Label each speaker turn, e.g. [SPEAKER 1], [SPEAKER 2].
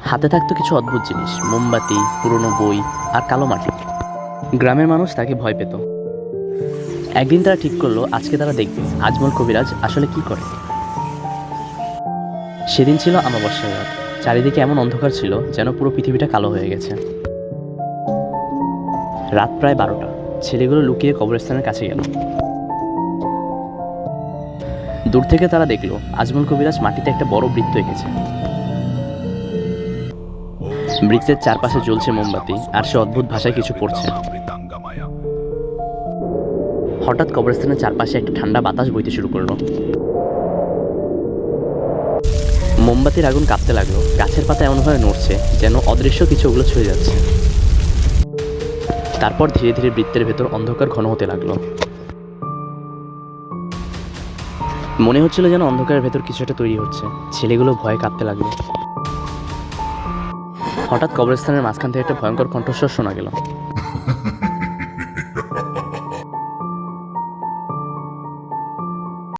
[SPEAKER 1] হাতে থাকতো কিছু অদ্ভুত জিনিস, মোমবাতি, পুরনো বই আর কালো মাটি। গ্রামের মানুষ তাকে ভয় পেত। একদিন তারা ঠিক করলো আজকে তারা দেখবে আজমল কবিরাজ আসলে কি করে। সেদিন ছিল অমাবস্যার রাত। চারিদিকে এমন অন্ধকার ছিল যেন পুরো পৃথিবীটা কালো হয়ে গেছে। রাত প্রায় 12টা। ছেলেগুলো লুকিয়ে কবরস্থানের কাছে গেল। দূর থেকে তারা দেখলো আজমল কবিরাজ মাটিতে একটা বড় বৃত্ত এঁকেছে। বৃত্তের চারপাশে জ্বলছে মোমবাতি আর সে অদ্ভুত ভাষায় কিছু পড়ছে। হঠাৎ কবরস্থানের চারপাশে একটা ঠান্ডা বাতাস বইতে শুরু করলো। মোমবাতির আগুন কাঁপতে লাগলো, গাছের পাতা এমনভাবে নড়ছে যেন অদৃশ্য কিছু ওগুলো ছুঁয়ে যাচ্ছে। তারপর ধীরে ধীরে বৃত্তের ভেতর অন্ধকার ঘন হতে লাগলো। মনে হচ্ছিল যেন অন্ধকারের ভেতর কিছু একটা তৈরি হচ্ছে। ছেলেগুলো ভয়ে কাঁপতে লাগলো। হঠাৎ কবরস্থানের মাঝখান থেকে একটা ভয়ঙ্কর কণ্ঠস্বর শোনা গেল।